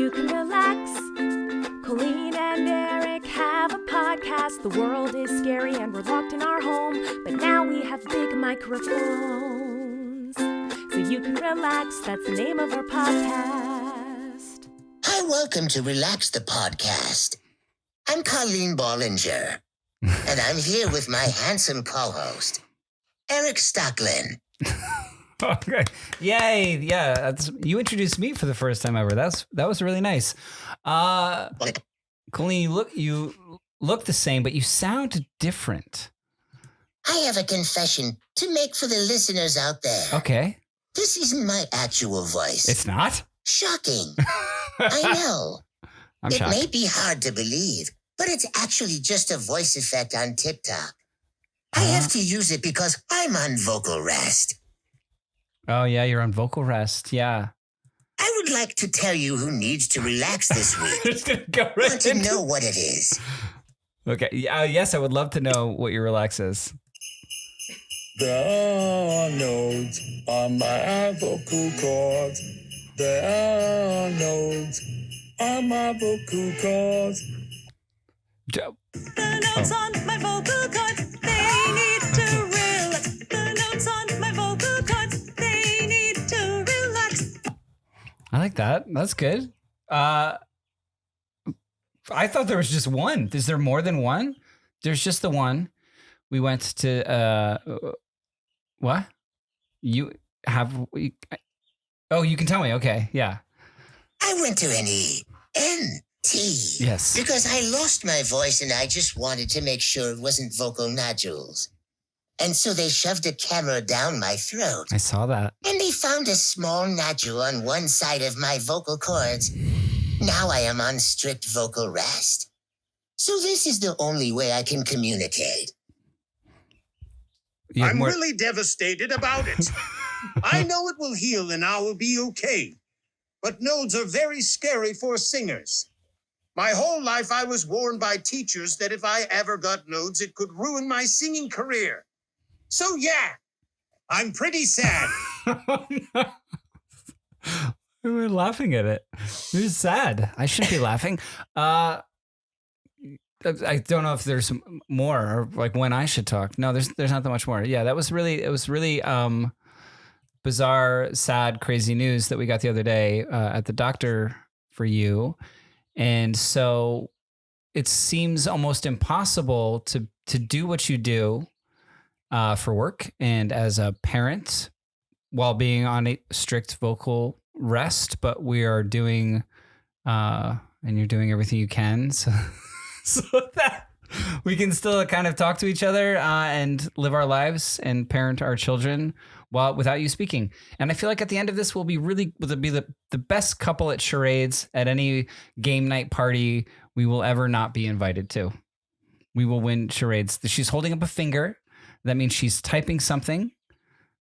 you can relax. Colleen and Erik have a podcast. The world is scary and we're locked in our home, but now we have big microphones, so you can relax. That's the name of our podcast. Hi, welcome to Relax the Podcast. I'm Colleen Bollinger, and I'm here with my handsome co-host, Erik Stocklin. Okay. Yay. Yeah. You introduced me for the first time ever. That was really nice. Colleen, you look the same, but you sound different. I have a confession to make for the listeners out there. Okay. This isn't my actual voice. It's not? Shocking. I know. I'm it shocked. may be hard to believe, but it's actually just a voice effect on TikTok. I have to use it because I'm on vocal rest. Oh, yeah, you're on vocal rest. Yeah. I would like to tell you who needs to relax this week. Just gonna go right Want to into- know what it is? Okay. Yes, I would love to know what your relax is. There are notes on my vocal cords. There are notes on my vocal cords. Jo- The notes on my vocal cords, they need to relax. The notes on my vocal cords, they need to relax. I like that. That's good. I thought there was just one. Is there more than one? There's just the one. We went to what? You have? Oh, you can tell me. Okay, yeah. I went to NENT. Yes. Because I lost my voice and I just wanted to make sure it wasn't vocal nodules. And so they shoved a camera down my throat. I saw that. And they found a small nodule on one side of my vocal cords. Now I am on strict vocal rest. So this is the only way I can communicate. You have I'm more- really devastated about it. I know it will heal and I will be okay. But nodes are very scary for singers. My whole life I was warned by teachers that if I ever got nodes, it could ruin my singing career. So yeah, I'm pretty sad. We were laughing at it. It was sad. I shouldn't be laughing. I don't know if there's more or like when I should talk. No, there's not that much more. Yeah, it was really bizarre, sad, crazy news that we got the other day at the doctor for you. And so it seems almost impossible to do what you do for work and as a parent while being on a strict vocal rest, but we are doing, and you're doing everything you can so that we can still kind of talk to each other and live our lives and parent our children without you speaking. And I feel like at the end of this, we'll be the best couple at charades at any game night party we will ever not be invited to. We will win charades. She's holding up a finger. That means she's typing something.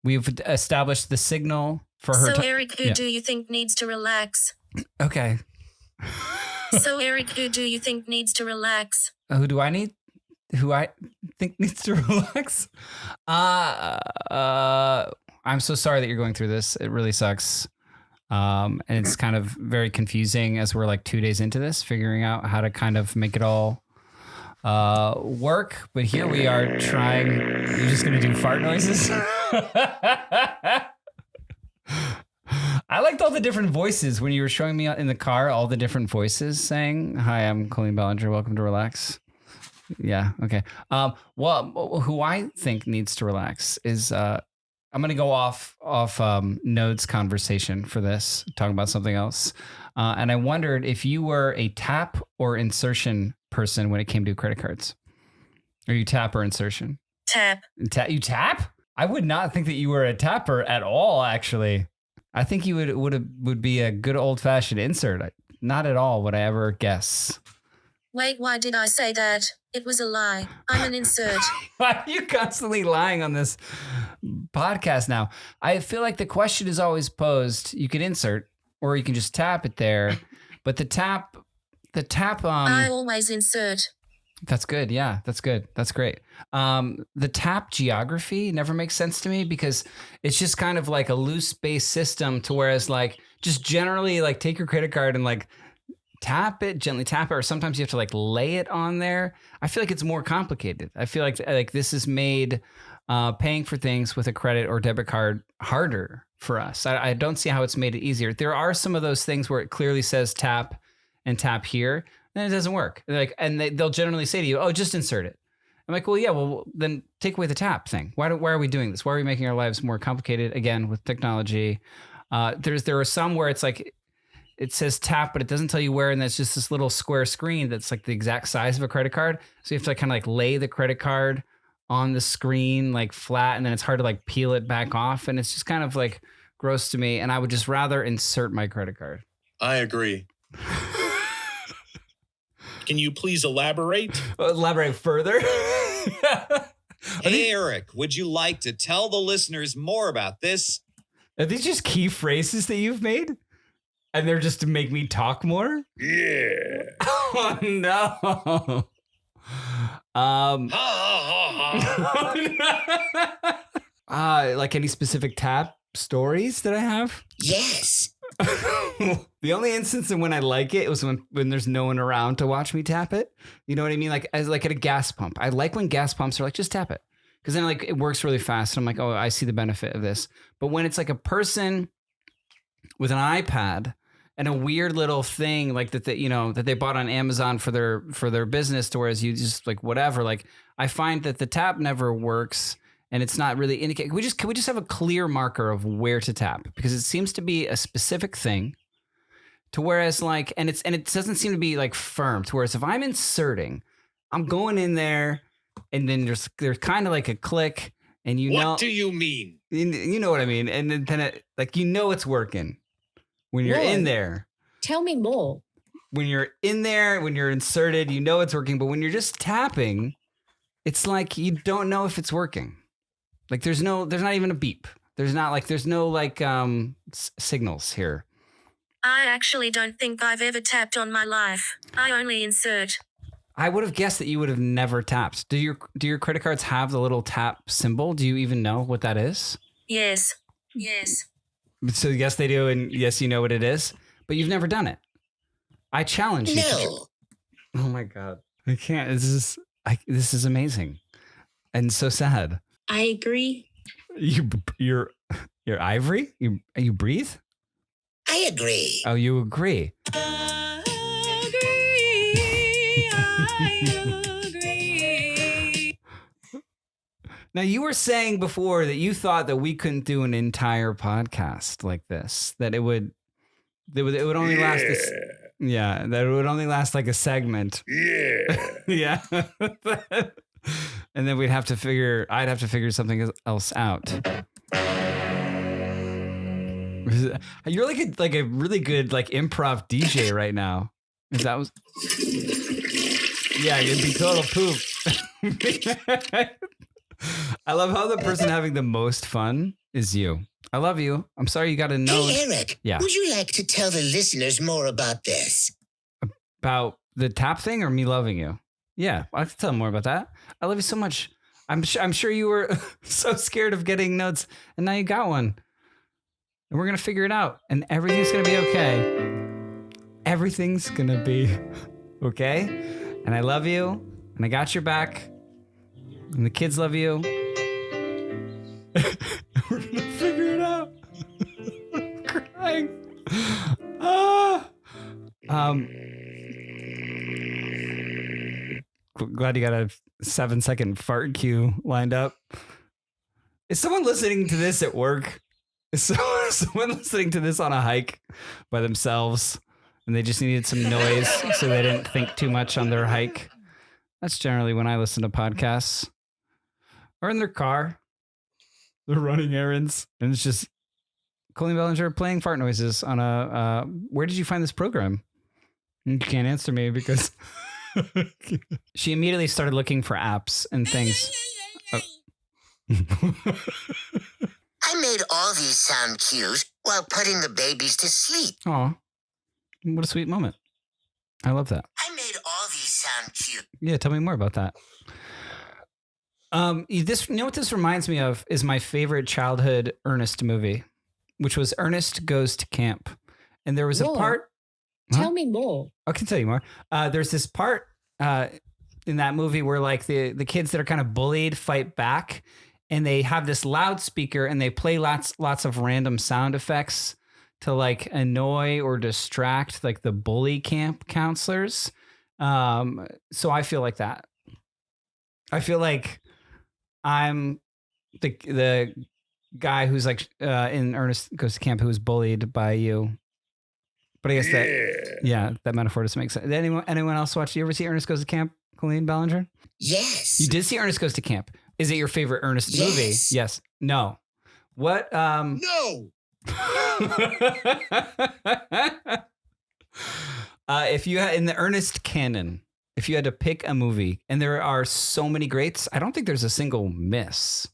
We've established the signal for her. So Erik, who do you think needs to relax? Okay. So Erik, who do you think needs to relax? Who do I need? Who I think needs to relax? I'm so sorry that you're going through this. It really sucks. And it's kind of very confusing as we're like 2 days into this, figuring out how to kind of make it all work. But here we are trying. You're just going to do fart noises? I liked all the different voices when you were showing me in the car, all the different voices saying, "Hi, I'm Colleen Bellinger. Welcome to Relax." Yeah. Okay. Well, who I think needs to relax is I'm going to go off Node's conversation for this, talking about something else. And I wondered if you were a tap or insertion person when it came to credit cards. Are you tap or insertion? Tap. You tap? I would not think that you were a tapper at all, actually. I think you would be a good old fashioned insert. Not at all would I ever guess. Wait, why did I say that? It was a lie. I'm an insert. Why are you constantly lying on this podcast now? I feel like the question is always posed. You could insert or you can just tap it there. But the tap I always insert. That's good. Yeah, that's good. That's great. The tap geography never makes sense to me because it's just kind of like a loose base system to whereas like just generally like take your credit card and like gently tap it, or sometimes you have to like lay it on there. I feel like it's more complicated. I feel like this has made paying for things with a credit or debit card harder for us. I don't see how it's made it easier. There are some of those things where it clearly says tap and tap here, and it doesn't work. And they'll generally say to you, "Oh, just insert it." I'm like, well, yeah, well, then take away the tap thing. Why are we doing this? Why are we making our lives more complicated again with technology? There are some where it's like it says tap, but it doesn't tell you where, and that's just this little square screen that's like the exact size of a credit card. So you have to kind of like lay the credit card on the screen like flat, and then it's hard to like peel it back off, and it's just kind of like gross to me. And I would just rather insert my credit card. I agree. Can you please elaborate? Elaborate further? Hey, Erik, would you like to tell the listeners more about this? Are these just key phrases that you've made? And they're just to make me talk more? Yeah. Oh, no. Like any specific tap stories that I have? Yes. The only instance in when I like it was when there's no one around to watch me tap it. You know what I mean? Like at a gas pump. I like when gas pumps are like, just tap it. Because then like it works really fast. And I'm like, oh, I see the benefit of this. But when it's like a person with an iPad and a weird little thing like that they bought on Amazon for their business, to whereas you just like whatever, like I find that the tap never works. And it's not really indicating. Can we just have a clear marker of where to tap? Because it seems to be a specific thing. To whereas like, and it doesn't seem to be like firm. To whereas if I'm inserting, I'm going in there, and then there's kind of like a click, and What do you mean? You know what I mean. And then it, like it's working when you're in there. Tell me more. When you're in there, when you're inserted, it's working. But when you're just tapping, it's like you don't know if it's working. Like there's not even a beep. There's no signals here. I actually don't think I've ever tapped on my life. I only insert. I would have guessed that you would have never tapped. Do your credit cards have the little tap symbol? Do you even know what that is? Yes. So yes, they do, and yes, you know what it is, but you've never done it. I challenge you. No. Oh my God, I can't. This is amazing, and so sad. I agree. You're ivory. You breathe. I agree. Oh, you agree. I agree. Now, you were saying before that you thought that we couldn't do an entire podcast like this. That it would only last this. Yeah, that it would only last like a segment. Yeah. Yeah. And then I'd have to figure something else out. You're like a really good like improv DJ right now. If that was, yeah, you'd be total poop. I love how the person having the most fun is you. I love you. I'm sorry you got to know. Hey, Erik. Yeah. Would you like to tell the listeners more about this? About the tap thing or me loving you? Yeah, I can tell them more about that. I love you so much. I'm sure you were so scared of getting notes, and now you got one. And we're going to figure it out, and everything's going to be okay. Everything's going to be okay. And I love you, and I got your back, and the kids love you. We're going to figure it out. I'm crying. Glad you got a 7-second fart cue lined up. Is someone listening to this at work? Is someone listening to this on a hike by themselves and they just needed some noise so they didn't think too much on their hike? That's generally when I listen to podcasts. Or in their car. They're running errands. And it's just Colleen Bellinger playing fart noises on a... where did you find this program? You can't answer me because... She immediately started looking for apps and things. I made all these sound cues while putting the babies to sleep. Oh, what a sweet moment. I love that. I made all these sound cues. Yeah, tell me more about that. This, you know what this reminds me of is my favorite childhood Ernest movie, which was Ernest Goes to Camp. And there was a More? part. Tell me more. I can tell you more. There's this part in that movie where like the kids that are kind of bullied fight back, and they have this loudspeaker and they play lots of random sound effects to like annoy or distract like the bully camp counselors. So I feel like that. I feel like I'm the guy who's like in Ernest Goes to Camp who was bullied by you. But I guess that metaphor doesn't make sense. Did anyone else watch? You ever see Ernest Goes to Camp, Colleen Ballinger? Yes. You did see Ernest Goes to Camp. Is it your favorite Ernest movie? Yes. No. What? No. If you had in the Ernest canon, if you had to pick a movie, and there are so many greats, I don't think there's a single miss.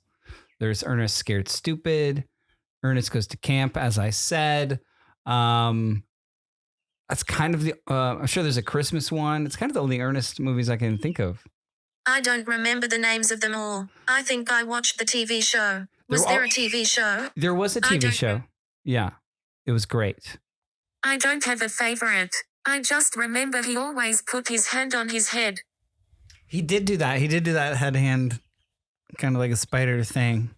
There's Ernest Scared Stupid, Ernest Goes to Camp, as I said. That's kind of the. I'm sure there's a Christmas one. It's kind of the only Ernest movies I can think of. I don't remember the names of them all. I think I watched the TV show. Was there a TV show? There was a TV show. Yeah, it was great. I don't have a favorite. I just remember he always put his hand on his head. He did do that. He did do that head hand, kind of like a spider thing.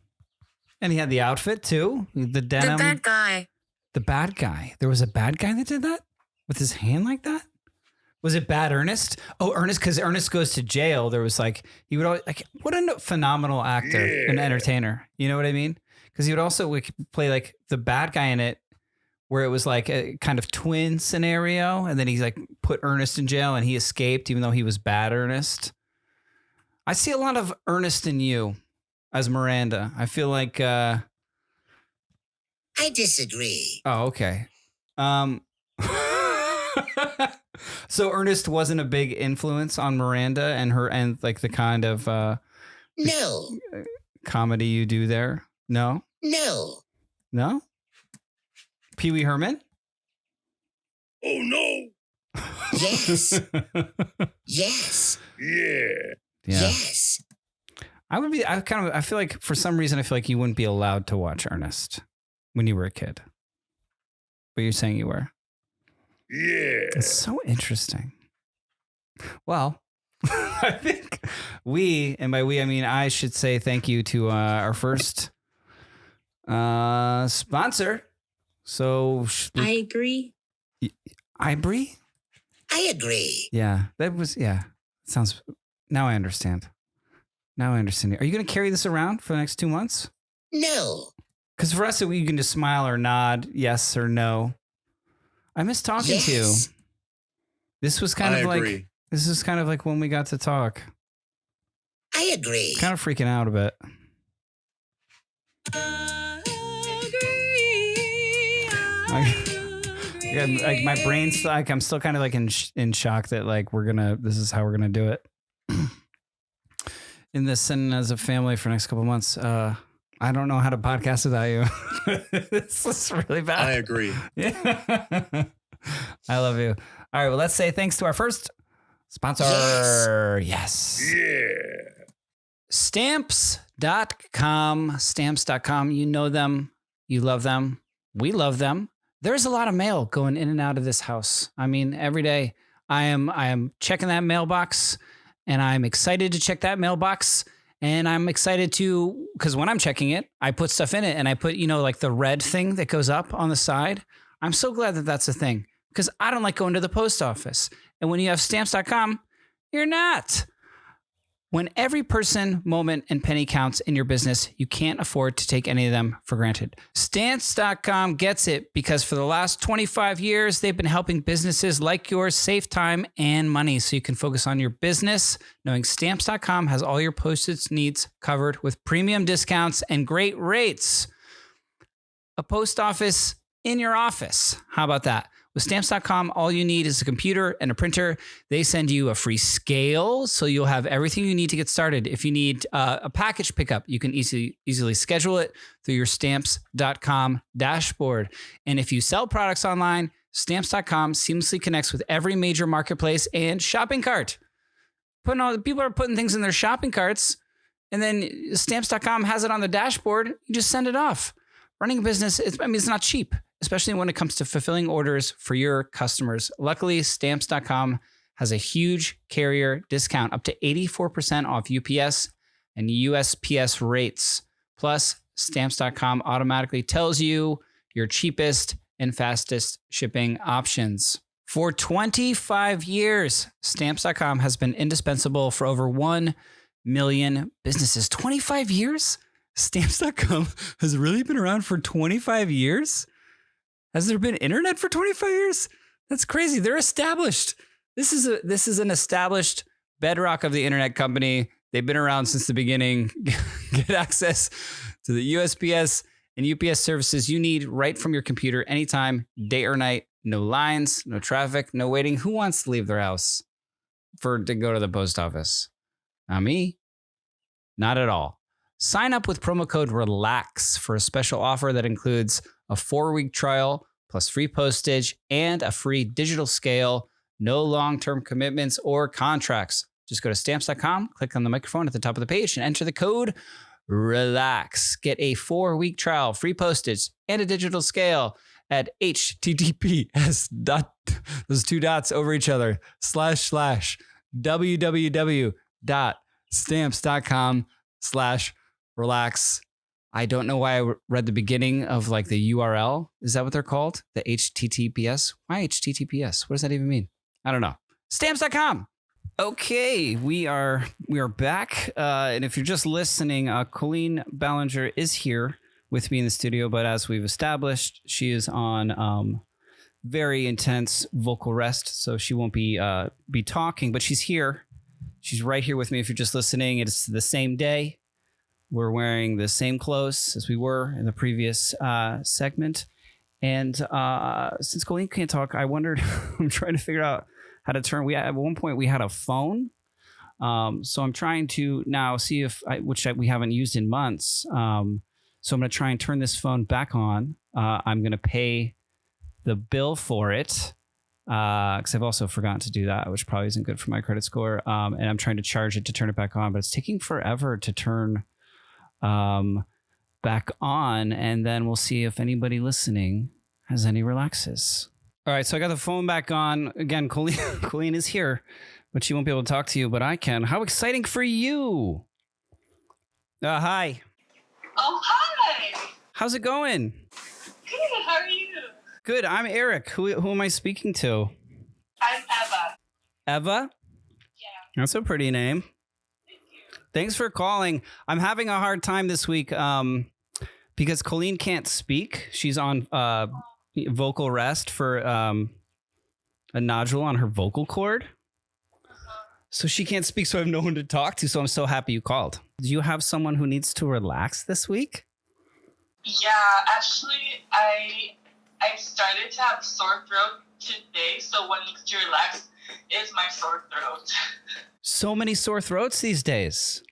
And he had the outfit too. The denim. The bad guy. The bad guy. There was a bad guy that did that with his hand like that. Was it Bad Ernest? Oh, Ernest, because Ernest Goes to Jail. There was like, he would always, like, what a phenomenal actor and entertainer. You know what I mean? Because he would also play like the bad guy in it, where it was like a kind of twin scenario. And then he's like put Ernest in jail and he escaped, even though he was bad Ernest. I see a lot of Ernest in you as Miranda. I feel like. I disagree. Oh, okay. So Ernest wasn't a big influence on Miranda and like the kind of No. comedy you do there. No. No. Pee Wee Herman. Oh no. Yes. Yes. Yeah. Yes. I feel like for some reason I feel like you wouldn't be allowed to watch Ernest when you were a kid. But you're saying you were. Yeah. It's so interesting. Well, I think and by we I mean I should say thank you to our first sponsor. So I agree. Ivory? I agree. Yeah, sounds. Now I understand. Are you going to carry this around for the next 2 months? No. Because for us, you can just smile or nod, yes or no. I miss talking to you. This was kind of like this is kind of like when we got to talk. I agree. Kind of freaking out a bit. Like my brain's like I'm still kind of like in shock that like this is how we're gonna do it. In this and as a family for the next couple of months. I don't know how to podcast without you. This is really bad. I agree. Yeah. I love you. All right. Well, let's say thanks to our first sponsor. Yes. Yeah. Stamps.com. Stamps.com. You know them. You love them. We love them. There's a lot of mail going in and out of this house. I mean, every day I am checking that mailbox, and I'm excited to check that mailbox. And I'm excited to, because when I'm checking it, I put stuff in it and I put, like the red thing that goes up on the side. I'm so glad that that's a thing because I don't like going to the post office. And when you have stamps.com, you're not. When every person, moment, and penny counts in your business, you can't afford to take any of them for granted. Stamps.com gets it because for the last 25 years, they've been helping businesses like yours save time and money so you can focus on your business, knowing Stamps.com has all your postage needs covered with premium discounts and great rates. A post office in your office. How about that? With Stamps.com, all you need is a computer and a printer. They send you a free scale, so you'll have everything you need to get started. If you need a package pickup, you can easily schedule it through your Stamps.com dashboard. And if you sell products online, Stamps.com seamlessly connects with every major marketplace and shopping cart. People are putting things in their shopping carts, and then Stamps.com has it on the dashboard. You just send it off. Running a business, it's not cheap, especially when it comes to fulfilling orders for your customers. Luckily, Stamps.com has a huge carrier discount up to 84% off UPS and USPS rates. Plus, Stamps.com automatically tells you your cheapest and fastest shipping options. For 25 years, Stamps.com has been indispensable for over 1 million businesses. 25 years? Stamps.com has really been around for 25 years? Has there been internet for 25 years? That's crazy. They're established. This is an established bedrock of the internet company. They've been around since the beginning. Get access to the USPS and UPS services you need right from your computer anytime, day or night. No lines, no traffic, no waiting. Who wants to leave their house to go to the post office? Not me. Not at all. Sign up with promo code RELAX for a special offer that includes a 4-week trial plus free postage and a free digital scale. No long-term commitments or contracts. Just go to stamps.com, click on the microphone at the top of the page, and enter the code RELAX. Get a 4-week trial, free postage, and a digital scale at https those 2 dots over each other / www.stamps.com/relax. I don't know why I read the beginning of like the URL. Is that what they're called? The HTTPS? Why HTTPS? What does that even mean? I don't know. Stamps.com. Okay, we are back. And if you're just listening, Colleen Ballinger is here with me in the studio, but as we've established, she is on very intense vocal rest, so she won't be talking, but she's here. She's right here with me. If you're just listening, it's the same day. We're wearing the same clothes as we were in the previous segment. And since Colleen can't talk, I wondered, I'm trying to figure out how to turn. At one point we had a phone. So I'm trying to now see we haven't used in months. So I'm going to try and turn this phone back on. I'm going to pay the bill for it because I've also forgotten to do that, which probably isn't good for my credit score. And I'm trying to charge it to turn it back on, but it's taking forever to turn back on. And then we'll see if anybody listening has any relaxes. All right, so I got the phone back on. Again, Colleen is here, but she won't be able to talk to you, but I can. How exciting for you. Hi. Oh, hi. How's it going? Good. How are you? Good. I'm Erik. Who am I speaking to? I'm Eva. Eva? Yeah. That's a pretty name. Thank you. Thanks for calling. I'm having a hard time this week because Colleen can't speak. She's on vocal rest for a nodule on her vocal cord. So she can't speak, so I have no one to talk to. So I'm so happy you called. Do you have someone who needs to relax this week? Yeah, actually, I started to have sore throat today, so what needs to relax is my sore throat. So many sore throats these days.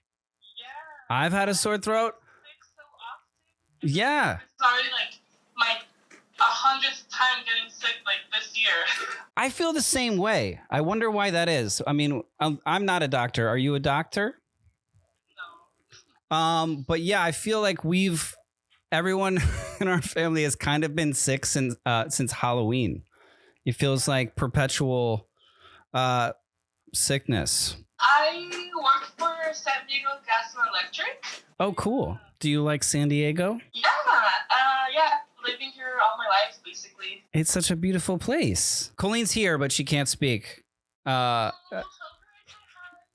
Yeah. I've had a sore throat. Sick so often. Yeah. It's already like my 100th time getting sick like this year. I feel the same way. I wonder why that is. I mean, I'm not a doctor. Are you a doctor? No. But yeah, I feel like everyone in our family has kind of been sick since Halloween. It feels like perpetual sickness. I work for San Diego Gas and Electric. Oh, cool. Do you like San Diego? Yeah. Yeah. Living here all my life, basically. It's such a beautiful place. Colleen's here, but she can't speak.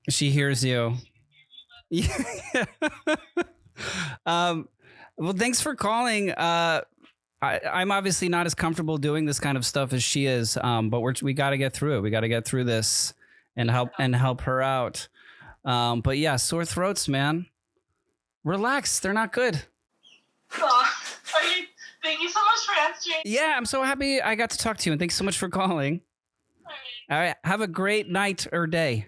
She hears you. Yeah. Well, thanks for calling. I'm obviously not as comfortable doing this kind of stuff as she is, but we got to get through it. We got to get through this and help her out. But yeah, sore throats, man. Relax. They're not good. Oh, thank you so much for answering. Yeah, I'm so happy I got to talk to you, and thanks so much for calling. All right. Have a great night or day.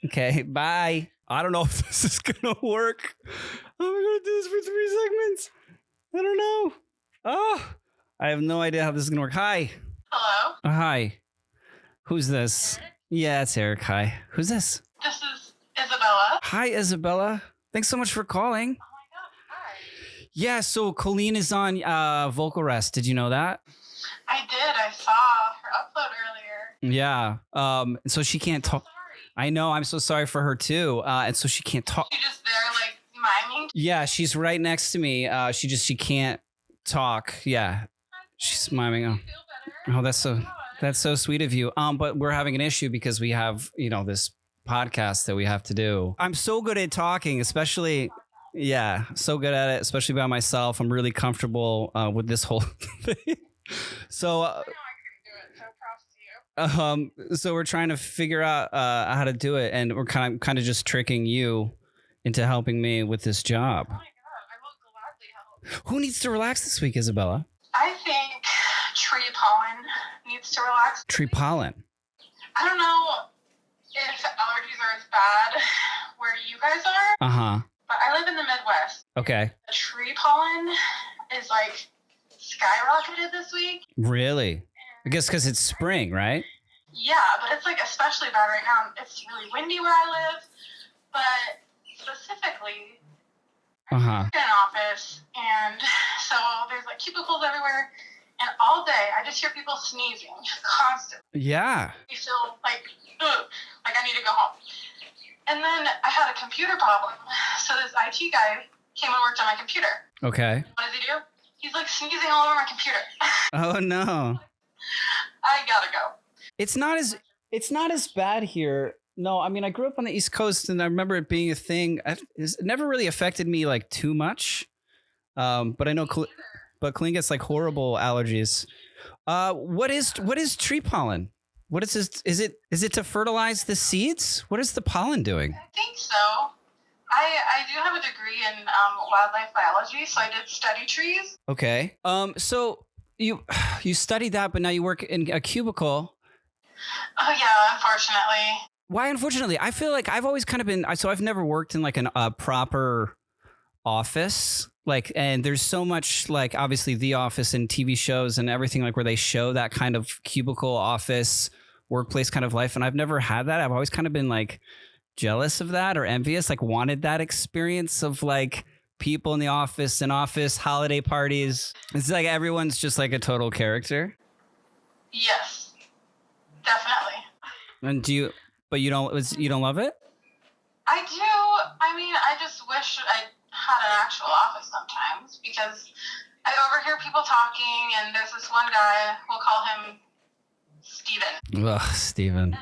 Okay, bye. I don't know if this is going to work. How am I going to do this for 3 segments? I don't know. Oh, I have no idea how this is going to work. Hi. Hello. Hi. Who's this? Erik? Yeah, it's Erik. Hi. Who's this? This is Isabella. Hi, Isabella. Thanks so much for calling. Oh my God. Hi. Yeah, so Colleen is on vocal rest. Did you know that? I did. I saw her upload earlier. Yeah. So she can't talk. I know. I'm so sorry for her too. And so she can't talk. She's just there, like miming. Yeah, she's right next to me. She can't talk. Yeah, she's miming. Oh, that's so sweet of you. But we're having an issue because we have this podcast that we have to do. I'm so good at talking, especially. Yeah, so good at it, especially by myself. I'm really comfortable with this whole thing. So. I know I couldn't do it. So props to you. So we're trying to figure out how to do it, and we're kind of just tricking you into helping me with this job. Oh my god, I will gladly help. Who needs to relax this week, Isabella? I think tree pollen needs to relax. Tree pollen. I don't know if allergies are as bad where you guys are. Uh-huh. But I live in the Midwest. Okay. The tree pollen is like skyrocketed this week. Really? I guess because it's spring, right? Yeah, but it's like especially bad right now. It's really windy where I live. But specifically, I'm in an office, and so there's like cubicles everywhere. And all day, I just hear people sneezing constantly. Yeah. You feel like, ugh, like I need to go home. And then I had a computer problem. So this IT guy came and worked on my computer. Okay. What does he do? He's like sneezing all over my computer. Oh no. I gotta go. It's not as bad here. No, I mean I grew up on the East Coast, and I remember it being a thing. It never really affected me like too much. But I know, but Colleen gets like horrible allergies. What is tree pollen? What is this? Is it to fertilize the seeds? What is the pollen doing? I think so. I do have a degree in wildlife biology, so I did study trees. Okay. So you studied that, but now you work in a cubicle. Oh yeah, unfortunately. Why unfortunately? I feel like I've always kind of been. So I've never worked in like a proper office. Like, and there's so much like obviously The Office and TV shows and everything like where they show that kind of cubicle office workplace kind of life. And I've never had that. I've always kind of been like jealous of that or envious, like wanted that experience of like people in the office and office holiday parties. It's like everyone's just like a total character. Yes, definitely. And you don't love it? I do. I mean, I just wish I had an actual office sometimes because I overhear people talking, and there's this one guy, we'll call him Steven. Ugh, Steven. And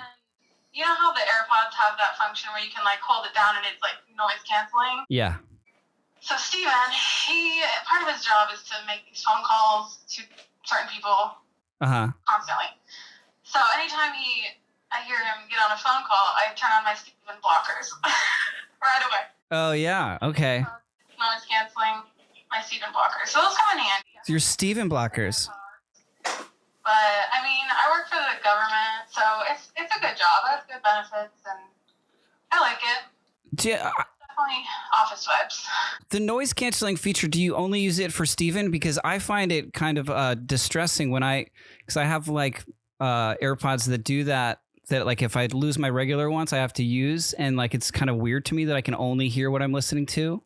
you know how the AirPods have that function where you can like hold it down and it's like noise canceling? Yeah. So Steven, part of his job is to make these phone calls to certain people constantly. So anytime I hear him get on a phone call, I turn on my Steven blockers right away. Oh yeah. Okay. Noise canceling, my Steven blockers. So those come in handy. So your Steven blockers. But I mean, I work for the government, so it's a good job. It has good benefits, and I like it. Definitely office vibes. The noise canceling feature, do you only use it for Steven? Because I find it kind of distressing because I have like AirPods that do that like if I lose my regular ones, I have to use, and like it's kind of weird to me that I can only hear what I'm listening to.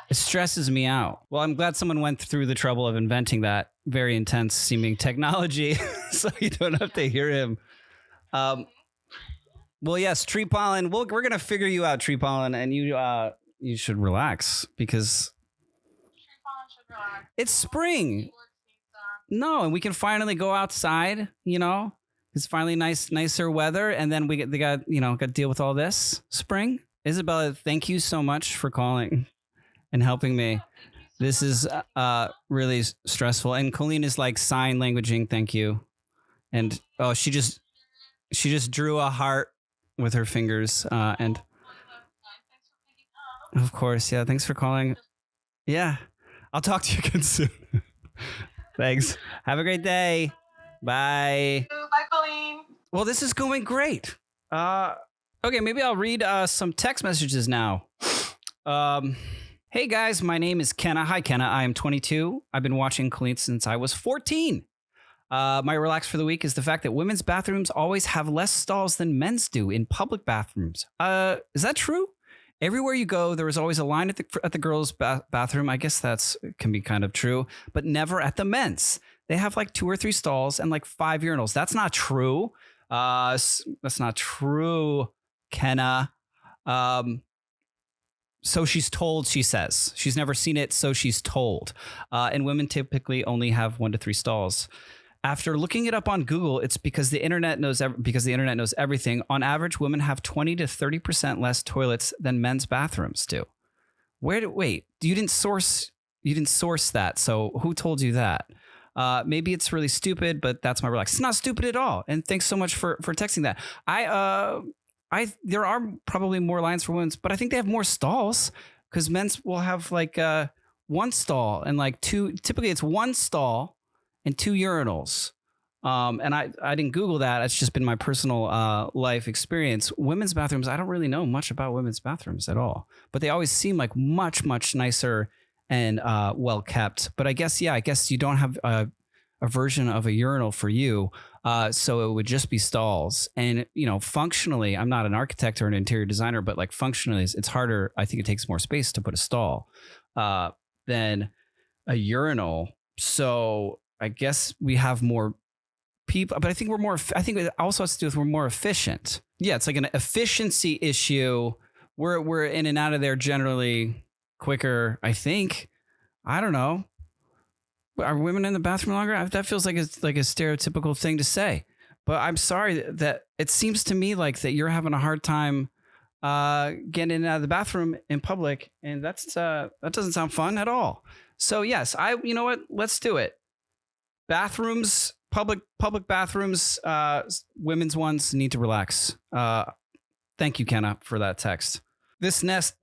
It stresses me out. Well, I'm glad someone went through the trouble of inventing that very intense seeming technology so you don't have to hear him. Well, yes, tree pollen. We're going to figure you out, tree pollen, and you should relax because Tree pollen should relax. it's spring. No, and we can finally go outside, It's finally nicer weather, and then they got to deal with all this spring. Isabella, thank you so much for calling and helping me. This is really stressful. And Colleen is like sign languaging. Thank you. And she just drew a heart with her fingers. And of course, yeah. Thanks for calling. Yeah, I'll talk to you again soon. Thanks. Have a great day. Bye. Bye, Colleen. Well, this is going great. Okay, maybe I'll read some text messages now. Hey guys, my name is Kenna. Hi, Kenna. I am 22. I've been watching Colleen since I was 14. My relax for the week is the fact that women's bathrooms always have less stalls than men's do in public bathrooms. Is that true? Everywhere you go, there was always a line at the girls' bathroom. I guess can be kind of true, but never at the men's. They have like 2 or 3 stalls and like 5 urinals. That's not true. That's not true, Kenna. So she's told, she says. She's never seen it, so she's told. And women typically only have 1 to 3 stalls. After looking it up on Google, it's because the internet knows everything. On average, women have 20 to 30% less toilets than men's bathrooms do. Wait, you didn't source that. So who told you that? Maybe it's really stupid, but that's my relax. It's not stupid at all. And thanks so much for texting that. There are probably more lines for women's, but I think they have more stalls because men's will have like 1 stall and like 2. Typically, it's 1 stall and 2 urinals. And I didn't Google that. It's just been my personal life experience. Women's bathrooms, I don't really know much about women's bathrooms at all, but they always seem like much, much nicer and well kept. But I guess you don't have a version of a urinal for you. So it would just be stalls. And, functionally, I'm not an architect or an interior designer, but like functionally, it's harder. I think it takes more space to put a stall than a urinal. So I guess we have more people, but I think I think it also has to do with we're more efficient. Yeah, it's like an efficiency issue. We're in and out of there generally quicker, I think. I don't know. Are women in the bathroom longer? That feels like it's like a stereotypical thing to say. But I'm sorry that it seems to me like that you're having a hard time getting in and out of the bathroom in public, and that doesn't sound fun at all. So yes, you know what? Let's do it. Bathrooms, public bathrooms, women's ones need to relax. Thank you, Kenna, for that text. This next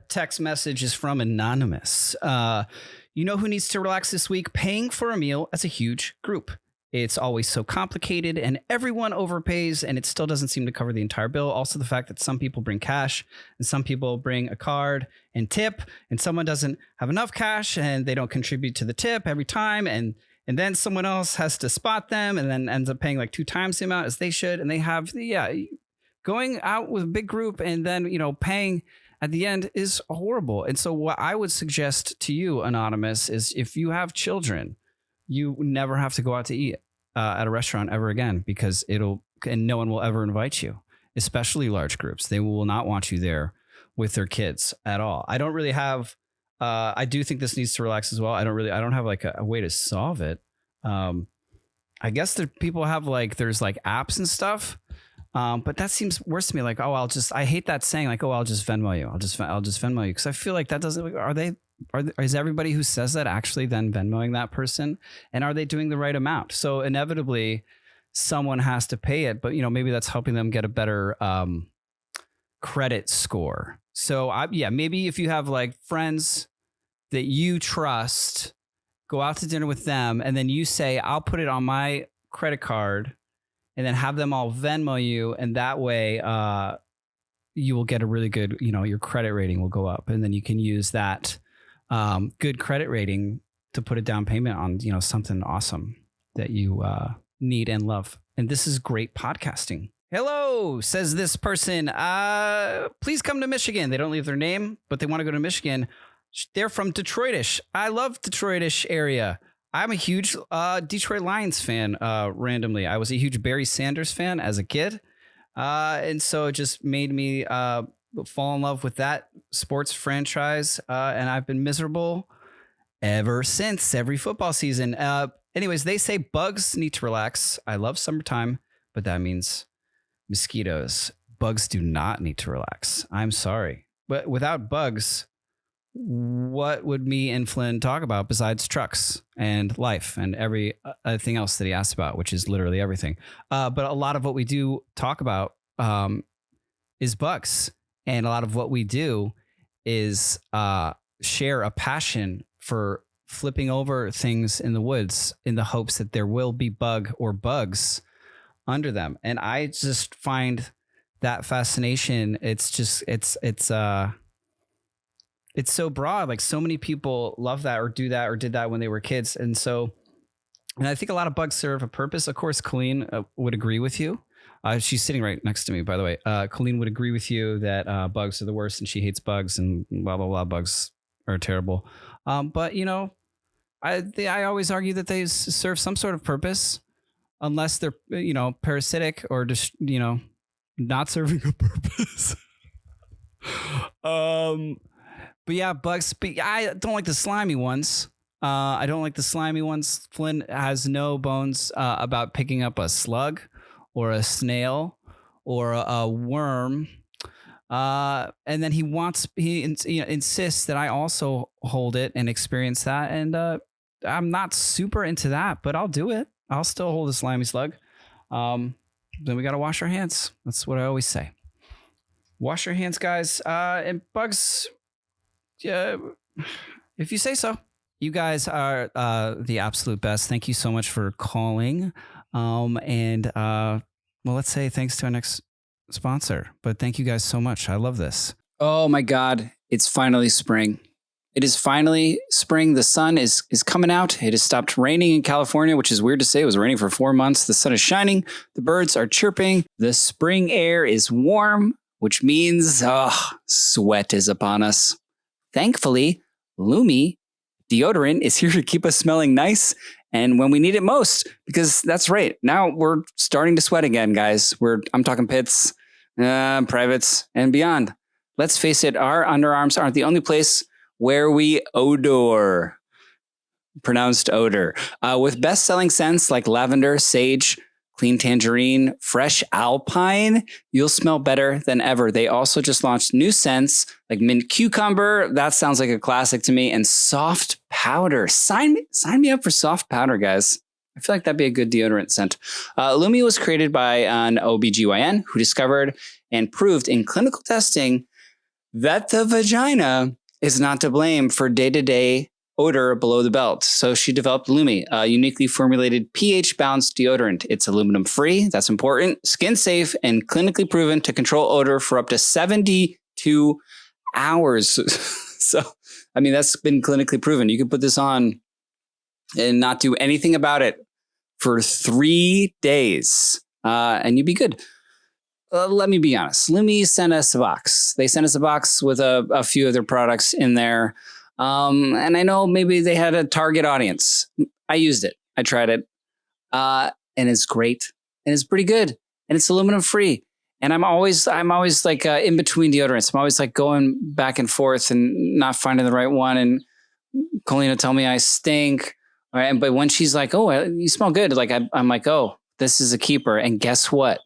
text message is from Anonymous. You know who needs to relax this week? Paying for a meal as a huge group. It's always so complicated and everyone overpays and it still doesn't seem to cover the entire bill. Also, the fact that some people bring cash and some people bring a card and tip, and someone doesn't have enough cash and they don't contribute to the tip every time. And then someone else has to spot them and then ends up paying like 2 times the amount as they should. And they have, going out with a big group and then, paying at the end is horrible. And so what I would suggest to you, Anonymous, is if you have children, you never have to go out to eat at a restaurant ever again, because and no one will ever invite you, especially large groups. They will not want you there with their kids at all. I don't really have, I do think this needs to relax as well. I don't have like a way to solve it. I guess that people have there's like apps and stuff. But that seems worse to me. Like, I hate that saying like, I'll just Venmo you. I'll just Venmo you. Cause I feel like that doesn't, is everybody who says that actually then Venmoing that person? And are they doing the right amount? So inevitably someone has to pay it, but maybe that's helping them get a better, credit score. So maybe if you have like friends that you trust, go out to dinner with them. And then you say, I'll put it on my credit card, and then have them all Venmo you. And that way you will get a really good, your credit rating will go up. And then you can use that good credit rating to put a down payment on, something awesome that you need and love. And this is great podcasting. Hello, says this person. Please come to Michigan. They don't leave their name, but they want to go to Michigan. They're from Detroitish. I love Detroitish area. I'm a huge Detroit Lions fan, randomly. I was a huge Barry Sanders fan as a kid. And so it just made me fall in love with that sports franchise. And I've been miserable ever since, every football season. Anyways, they say bugs need to relax. I love summertime, but that means mosquitoes. Bugs do not need to relax. I'm sorry. But without bugs, what would me and Flynn talk about besides trucks and life and everything else that he asked about, which is literally everything. But a lot of what we do talk about is bugs. And a lot of what we do is share a passion for flipping over things in the woods in the hopes that there will be bug or bugs under them. And I just find that fascination. It's so broad. Like, so many people love that or do that or did that when they were kids. And I think a lot of bugs serve a purpose. Of course, Colleen would agree with you. She's sitting right next to me, by the way. Colleen would agree with you that bugs are the worst, and she hates bugs, and blah blah blah. Bugs are terrible. But you know, I always argue that they serve some sort of purpose, unless they're parasitic or just not serving a purpose. But yeah, bugs. But I don't like the slimy ones. I don't like the slimy ones. Flynn has no bones about picking up a slug or a snail or a worm. And then he insists that I also hold it and experience that. And I'm not super into that, but I'll do it. I'll still hold a slimy slug. Then we got to wash our hands. That's what I always say. Wash your hands, guys. And bugs, if you say so. You guys are the absolute best. Thank you so much for calling. Well, let's say thanks to our next sponsor. But thank you guys so much. I love this. Oh my God. It's finally spring. It is finally spring. The sun is coming out. It has stopped raining in California, which is weird to say. It was raining for 4 months. The sun is shining. The birds are chirping. The spring air is warm, which means sweat is upon us. Thankfully, Lumi deodorant is here to keep us smelling nice and when we need it most, because that's right. Now we're starting to sweat again, guys. I'm talking pits, privates, and beyond. Let's face it, our underarms aren't the only place where we odor. Pronounced odor. With best-selling scents like lavender, sage, clean tangerine, fresh alpine, you'll smell better than ever. They also just launched new scents like mint cucumber. That sounds like a classic to me. And soft powder. Sign me up for soft powder, guys. I feel like that'd be a good deodorant scent. Lumi was created by an OBGYN who discovered and proved in clinical testing that the vagina is not to blame for day-to-day odor below the belt. So she developed Lumi, a uniquely formulated pH-balanced deodorant. It's aluminum-free, that's important, skin-safe, and clinically proven to control odor for up to 72 hours. So, I mean, that's been clinically proven. You can put this on and not do anything about it for 3 days, and you'd be good. Let me be honest. Lumi sent us a box. They sent us a box with a few of their products in there. And I know maybe they had a target audience. I used it. I tried it. And it's great. And it's pretty good. And it's aluminum free. And I'm always like in between deodorants. I'm always like going back and forth and not finding the right one. And Colleen will tell me I stink. All right. But when she's like, oh, you smell good. Like I'm like, oh, this is a keeper. And guess what?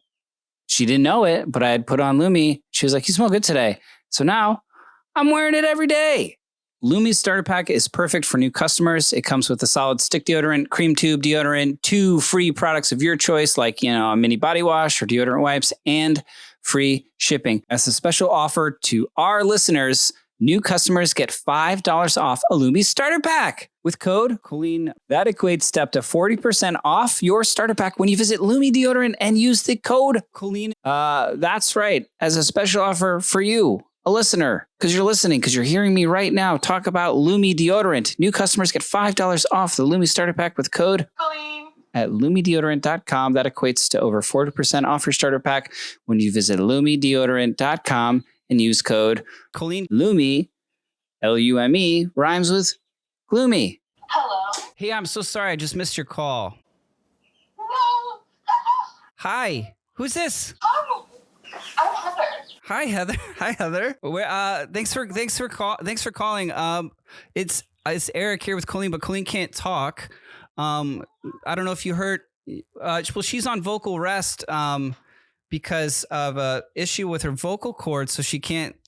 She didn't know it, but I had put on Lumi. She was like, you smell good today. So now I'm wearing it every day. Lumi's starter pack is perfect for new customers. It comes with a solid stick deodorant, cream tube deodorant, 2 free products of your choice, like, a mini body wash or deodorant wipes, and free shipping. As a special offer to our listeners, new customers get $5 off a Lumi starter pack with code Colleen. That equates to up to 40% off your starter pack when you visit Lumi Deodorant and use the code Colleen. That's right. As a special offer for you, a listener, because you're listening, because you're hearing me right now talk about Lumi Deodorant. New customers get $5 off the Lumi starter pack with code Colleen at LumiDeodorant.com. That equates to over 40% off your starter pack when you visit LumiDeodorant.com and use code Colleen. Lumi, Lume, rhymes with gloomy. Hello. Hey, I'm so sorry. I just missed your call. No. Hi. Who's this? Oh, I'm Heather. Hi, Heather. Hi, Heather. Thanks for calling. It's Erik here with Colleen, but Colleen can't talk. I don't know if you heard. Well, she's on vocal rest because of a issue with her vocal cords, so she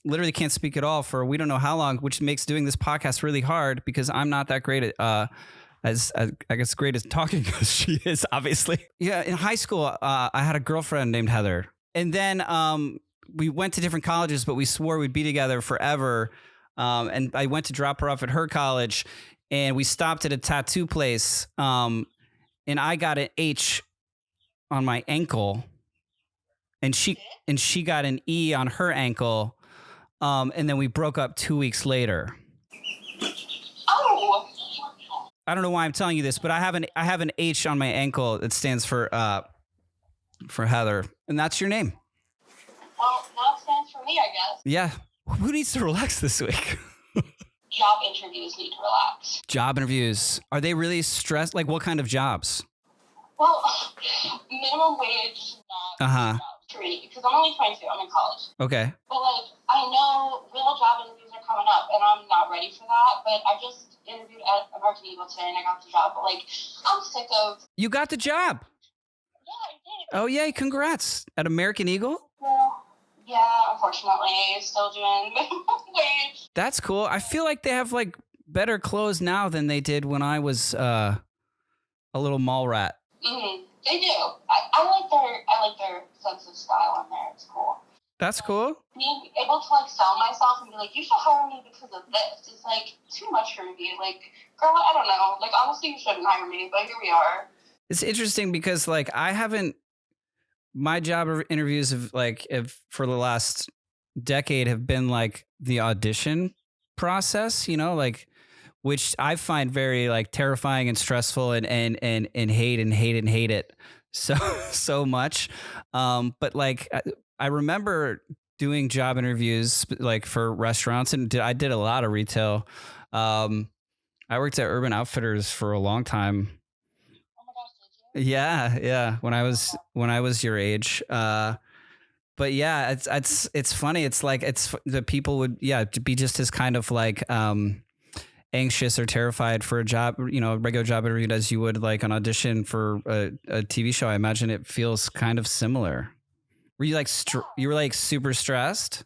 literally can't speak at all for we don't know how long, which makes doing this podcast really hard because I'm not that great at great as talking as she is, obviously. Yeah, in high school, I had a girlfriend named Heather, and then we went to different colleges, but we swore we'd be together forever. And I went to drop her off at her college, and we stopped at a tattoo place. And I got an H on my ankle, and she got an E on her ankle. And then we broke up 2 weeks later. Oh. I don't know why I'm telling you this, but I have an H on my ankle that stands for for Heather. And that's your name. Well, now it stands for me, I guess. Yeah. Who needs to relax this week? Job interviews need to relax. Job interviews. Are they really stressed? Like, what kind of jobs? Well, minimum wage is not jobs for me because I'm only 22. I'm in college. Okay. But, like, I know real job interviews are coming up, and I'm not ready for that. But I just interviewed at American Eagle today, and I got the job. But, like, I'm sick of... You got the job? Yeah, I did. Oh, yay. Congrats. At American Eagle? Well, yeah, unfortunately, still doing minimum wage. That's cool. I feel like they have, like, better clothes now than they did when I was a little mall rat. Mm-hmm. They do. I like their sense of style in there. It's cool. That's cool. Being able to like sell myself and be like, you should hire me because of this is like too much for me. Like, girl, I don't know. Like, honestly, you shouldn't hire me, but here we are. It's interesting because like my job interviews for the last decade have been like the audition process, you know, like, which I find very like terrifying and stressful and hate it so much. But like I remember doing job interviews like for restaurants, and I did a lot of retail. I worked at Urban Outfitters for a long time. Oh my gosh, did you? Yeah. When I was your age. But yeah, it's funny. It's like the people would be just as kind of like anxious or terrified for a job, you know, a regular job interview as you would like an audition for a TV show. I imagine it feels kind of similar. Were you like you were like super stressed?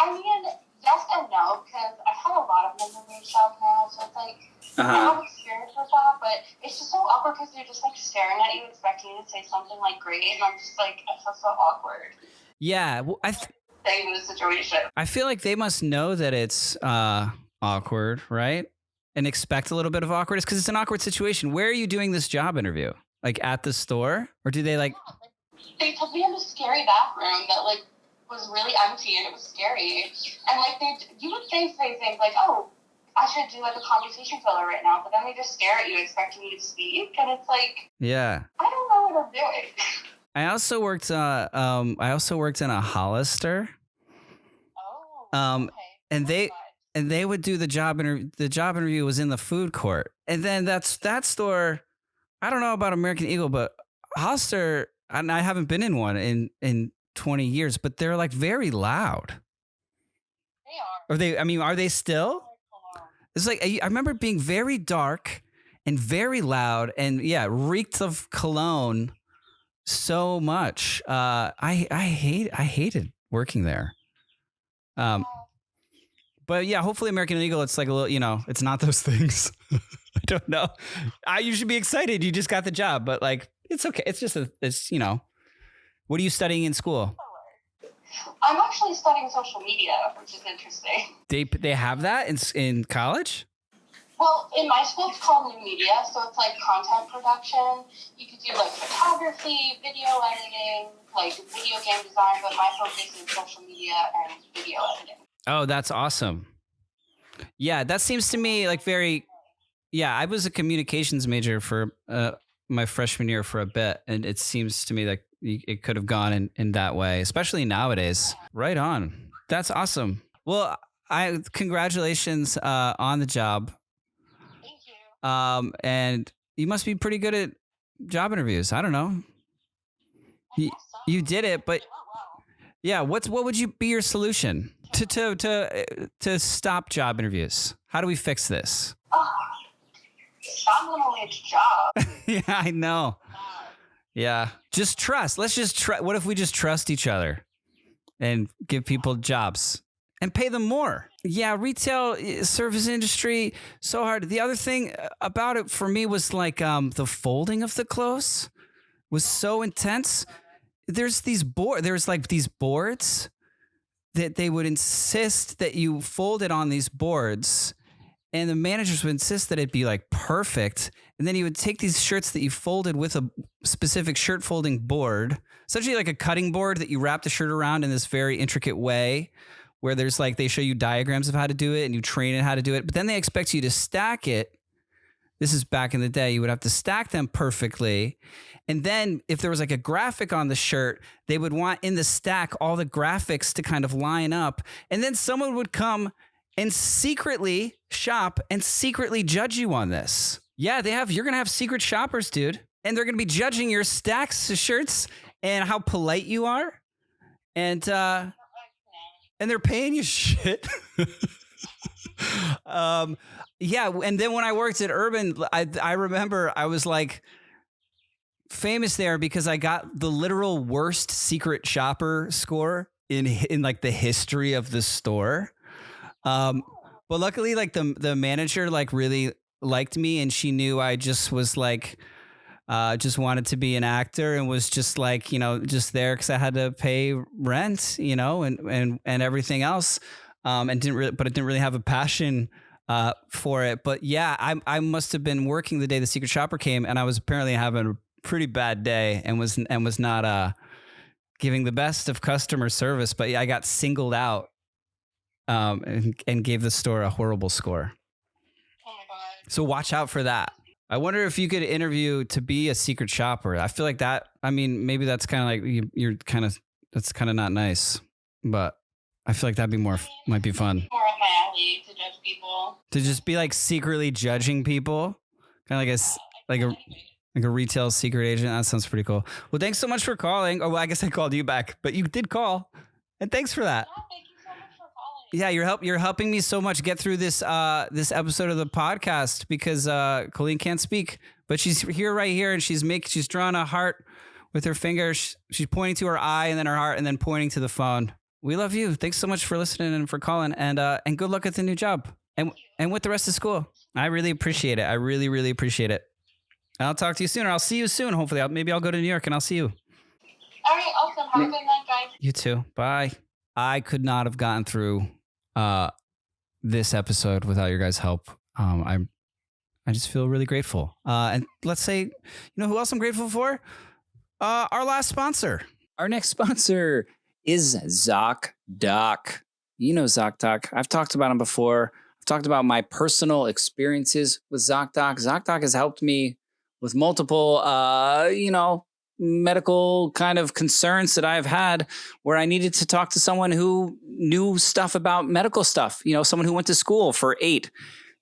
I mean, yes and no, because I've had a lot of minimum wage jobs now, so it's like I have experience with that, but it's just so awkward because they're just like staring at you, expecting you to say something like great, and I'm just like, I feel so awkward. Yeah, well, staying in the situation. I feel like they must know that it's awkward, right? And expect a little bit of awkwardness because it's an awkward situation. Where are you doing this job interview? Like at the store, or do they like? They took me in this scary bathroom that like was really empty and it was scary. And like you would say things like, "Oh, I should do like a conversation filler right now," but then they just stare at you, expecting you to speak, and it's like, yeah, I don't know what I'm doing. I also worked in a Hollister. Oh. Okay. And they would do the job interview. The job interview was in the food court, and then that store. I don't know about American Eagle, but Hollister, and I haven't been in one in 20 years, but they're like very loud. They are. Are they? I mean, are they still? It's like I remember being very dark and very loud, and yeah, reeked of cologne so much. I hated working there. But yeah, hopefully American Eagle, it's like a little, you know, it's not those things. I don't know. You should be excited. You just got the job, but like, it's okay. It's just it's, you know, what are you studying in school? I'm actually studying social media, which is interesting. They have that in college? Well, in my school, it's called New Media, so it's like content production. You could do like photography, video editing, like video game design, but my focus is social media and video editing. Oh, that's awesome. Yeah, that seems to me like very... Yeah, I was a communications major for my freshman year for a bit, and it seems to me like it could have gone in that way, especially nowadays. Right on. That's awesome. Well, congratulations on the job. Thank you. And you must be pretty good at job interviews. I don't know. You did it, but yeah, what would you be your solution to stop job interviews? How do we fix this? Stop minimum wage job. Yeah, I know. Yeah, just trust. Let's just try. What if we just trust each other and give people jobs and pay them more? Yeah, retail service industry, so hard. The other thing about it for me was like the folding of the clothes was so intense. There's like these boards that they would insist that you fold it on these boards, and the managers would insist that it be like perfect. And then you would take these shirts that you folded with a specific shirt folding board, essentially like a cutting board that you wrap the shirt around in this very intricate way, where there's like, they show you diagrams of how to do it and you train it how to do it. But then they expect you to stack it this is back in the day, you would have to stack them perfectly. And then if there was like a graphic on the shirt, they would want in the stack all the graphics to kind of line up. And then someone would come and secretly shop and secretly judge you on this. Yeah, you're going to have secret shoppers, dude. And they're going to be judging your stacks of shirts and how polite you are. And they're paying you shit. Yeah. And then when I worked at Urban, I remember I was like famous there because I got the literal worst secret shopper score in like the history of the store. But luckily, like the manager like really liked me, and she knew I just was like, just wanted to be an actor and was just like, just there because I had to pay rent, and everything else. And didn't really have a passion for it. But yeah, I must have been working the day the secret shopper came, and I was apparently having a pretty bad day and was not giving the best of customer service. But yeah, I got singled out and gave the store a horrible score. Oh my God. So watch out for that. I wonder if you could interview to be a secret shopper. I feel like that. I mean, maybe that's kind of like you're kind of that's kind of not nice, but I feel like that'd be might be fun. More up my alley to judge people. To just be like secretly judging people, kind of like a retail secret agent. That sounds pretty cool. Well, thanks so much for calling. Oh, well, I guess I called you back, but you did call, and thanks for that. Yeah, thank you so much for calling. Yeah, you're helping me so much get through this episode of the podcast because Colleen can't speak, but she's here right here, and she's drawing a heart with her finger. She's pointing to her eye and then her heart and then pointing to the phone. We love you. Thanks so much for listening and for calling, and good luck at the new job and with the rest of school. I really appreciate it. I really, really appreciate it. I'll talk to you soon, or I'll see you soon. Hopefully, maybe I'll go to New York and I'll see you. All right, awesome. Have a good night, guys. You too. Bye. I could not have gotten through this episode without your guys' help. I just feel really grateful. And let's say, who else I'm grateful for? Our last sponsor. Our next sponsor is ZocDoc. You know ZocDoc. I've talked about them before. I've talked about my personal experiences with ZocDoc. ZocDoc has helped me with multiple, medical kind of concerns that I've had where I needed to talk to someone who knew stuff about medical stuff. Someone who went to school for 8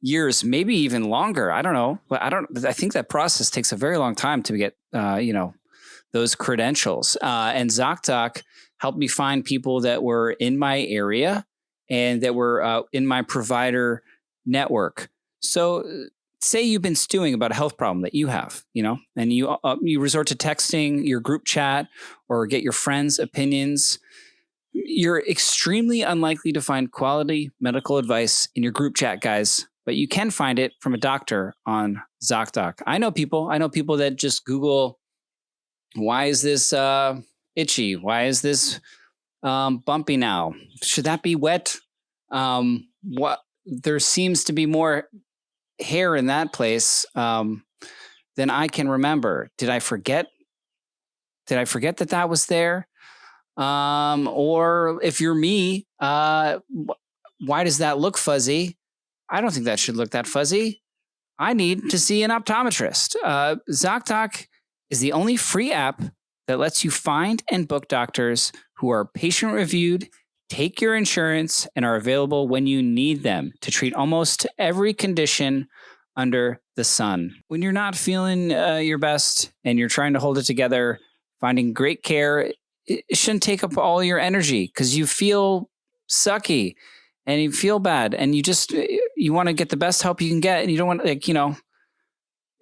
years, maybe even longer. I don't know. But I think that process takes a very long time to get, those credentials. And ZocDoc helped me find people that were in my area and that were in my provider network. So say you've been stewing about a health problem that you have, and you resort to texting your group chat or get your friends' opinions. You're extremely unlikely to find quality medical advice in your group chat, guys, but you can find it from a doctor on ZocDoc. I know people that just Google, why is this itchy? Why is this bumpy now? Should that be wet? There seems to be more hair in that place than I can remember. Did I forget that was there? Or if you're me, why does that look fuzzy? I don't think that should look that fuzzy. I need to see an optometrist. ZocDoc is the only free app that lets you find and book doctors who are patient reviewed, take your insurance, and are available when you need them to treat almost every condition under the sun. When you're not feeling your best and you're trying to hold it together, finding great care, it shouldn't take up all your energy because you feel sucky and you feel bad and you want to get the best help you can get, and you don't want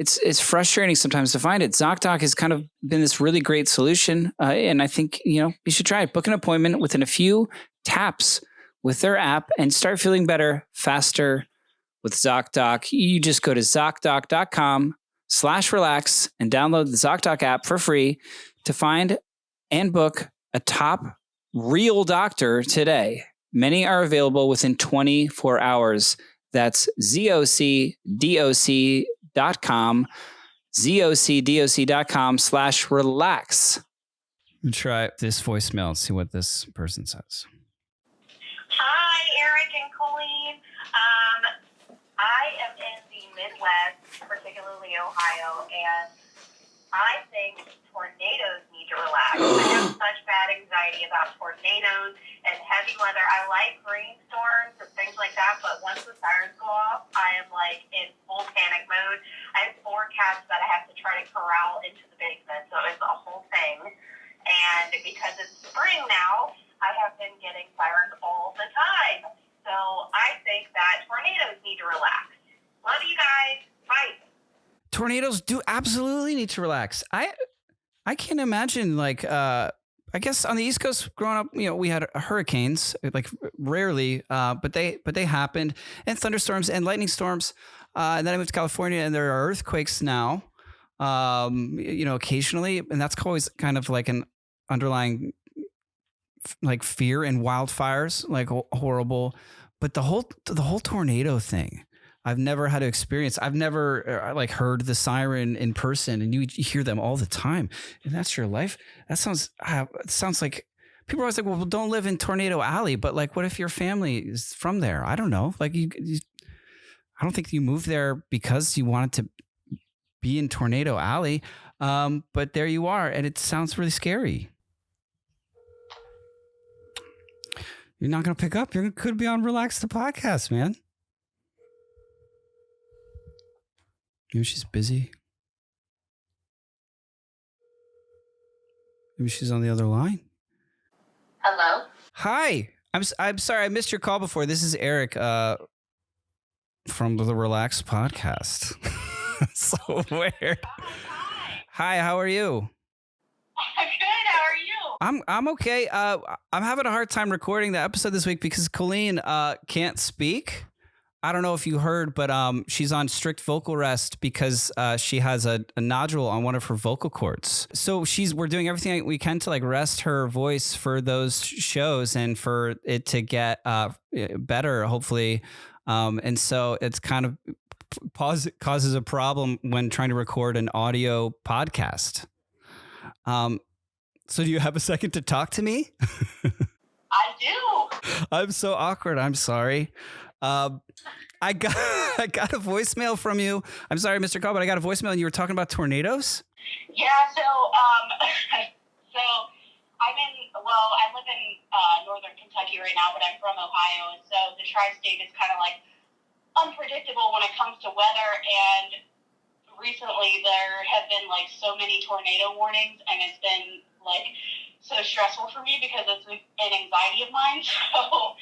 it's frustrating sometimes to find it. ZocDoc has kind of been this really great solution. And I think, you should try it. Book an appointment within a few taps with their app and start feeling better faster with ZocDoc. You just go to ZocDoc.com/relax and download the ZocDoc app for free to find and book a top real doctor today. Many are available within 24 hours. That's ZocDoc.com, ZocDoc.com/relax. Try this voicemail and see what this person says. Hi, Erik and Colleen. I am in the Midwest, particularly Ohio, and I think tornadoes need to relax. I have such bad anxiety about tornadoes and heavy weather. I like rainstorms and things like that, but once the sirens go off, I am like in full panic mode. I have 4 cats that I have to try to corral into the basement, so it's a whole thing. And because it's spring now, I have been getting sirens all the time. So I think that tornadoes need to relax. Love you guys. Bye. Tornadoes do absolutely need to relax. I can't imagine, like, I guess on the East Coast growing up, we had hurricanes, like rarely, but they happened, and thunderstorms and lightning storms. And then I moved to California, and there are earthquakes now, occasionally. And that's always kind of like an underlying like fear and wildfires, like horrible. But the whole tornado thing, I've never had to experience. I've never like heard the siren in person, and you hear them all the time, and that's your life. That sounds like people are always like, well, don't live in Tornado Alley, but like, what if your family is from there? I don't know. Like I don't think you moved there because you wanted to be in Tornado Alley, but there you are, and it sounds really scary. You're not going to pick up. You could be on Relax the Podcast, man. Maybe she's busy. Maybe she's on the other line. Hello? Hi. I'm sorry I missed your call before. This is Erik from the Relax Podcast. So weird. Hi, how are you? I'm good. How are you? I'm okay. I'm having a hard time recording the episode this week because Colleen can't speak. I don't know if you heard, but she's on strict vocal rest because she has a nodule on one of her vocal cords. So we're doing everything we can to like rest her voice for those shows and for it to get better, hopefully. And so it's kind of causes a problem when trying to record an audio podcast. So do you have a second to talk to me? I do. I'm so awkward. I'm sorry. I got a voicemail from you. I'm sorry, Mr. Call, but I got a voicemail and you were talking about tornadoes? Yeah, so so I live in northern Kentucky right now, but I'm from Ohio, and so the tri-state is kind of like unpredictable when it comes to weather, and recently there have been like so many tornado warnings, and it's been like so stressful for me because it's an anxiety of mine. So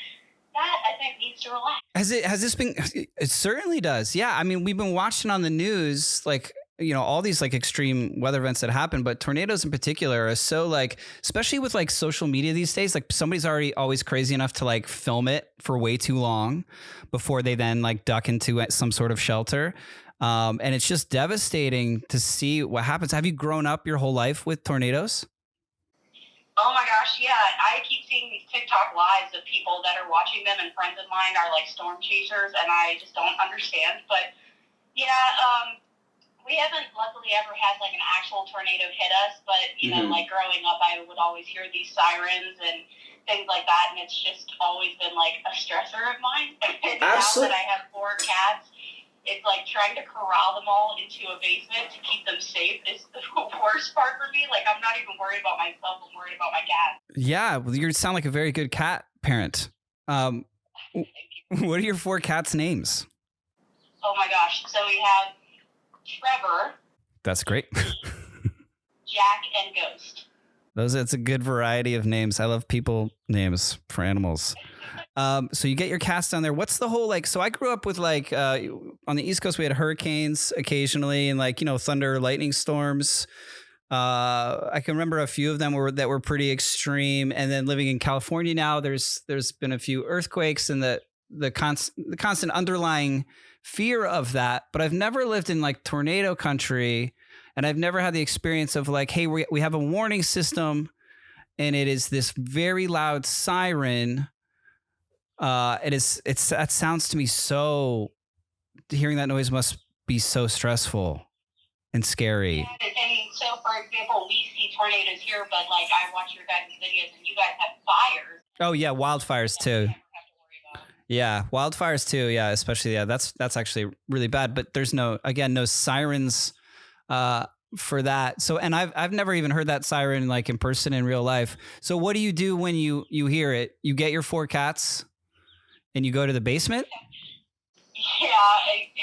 that I think needs to relax. Has this been? It certainly does. Yeah, I mean, we've been watching on the news, like, all these like extreme weather events that happen, but tornadoes in particular are so like, especially with like social media these days, like somebody's always crazy enough to like film it for way too long before they then like duck into some sort of shelter. And it's just devastating to see what happens. Have you grown up your whole life with tornadoes? Oh my gosh, yeah. I keep seeing these TikTok lives of people that are watching them, and friends of mine are like storm chasers, and I just don't understand. But yeah, we haven't luckily ever had like an actual tornado hit us, but you know, like growing up, I would always hear these sirens and things like that, and it's just always been like a stressor of mine. And now that I have 4 cats, it's like trying to corral them all into a basement to keep them safe is the worst part for me. Like, I'm not even worried about myself. I'm worried about my cat. Yeah, well, you sound like a very good cat parent. Thank you. What are your 4 cats' names? Oh my gosh. So we have Trevor. That's great. Jack and Ghost. It's a good variety of names. I love people names for animals. So you get your cats down there. What's the whole like? So I grew up with like on the East Coast we had hurricanes occasionally and like thunder, lightning storms. I can remember a few of them that were pretty extreme. And then living in California now, there's been a few earthquakes and the constant underlying fear of that. But I've never lived in like tornado country, and I've never had the experience of like, hey, we have a warning system, and it is this very loud siren. That sounds to me so, hearing that noise must be so stressful and scary. Yeah, and so, for example, we see tornadoes here, but like I watch your guys' videos and you guys have fires. Oh yeah, wildfires too. Yeah, wildfires too. Yeah, especially that's actually really bad. But there's no sirens for that. So, and I've never even heard that siren like in person in real life. So, what do you do when you hear it? You get your 4 cats and you go to the basement. Yeah,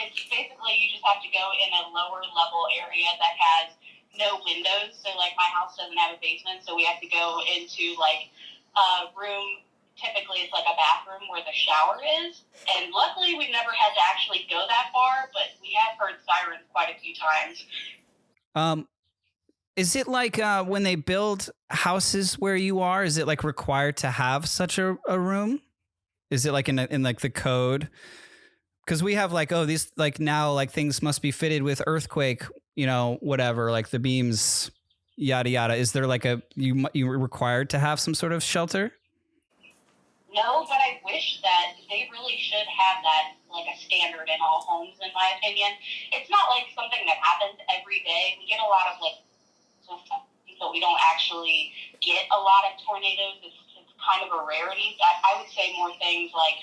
it's basically you just have to go in a lower level area that has no windows. So like my house doesn't have a basement, so we have to go into like a room. Typically, it's like a bathroom where the shower is. And luckily, we've never had to actually go that far, but we have heard sirens quite a few times. Is it like when they build houses where you are? Is it like required to have such a room? Is it like in like the code? Because we have like these like now like things must be fitted with earthquake, whatever, like the beams, yada yada. Is there like you required to have some sort of shelter? No, but I wish that they really should have that like a standard in all homes, in my opinion. It's not like something that happens every day. We get a lot of like, but we don't actually get a lot of tornadoes. It's kind of a rarity. I would say more things like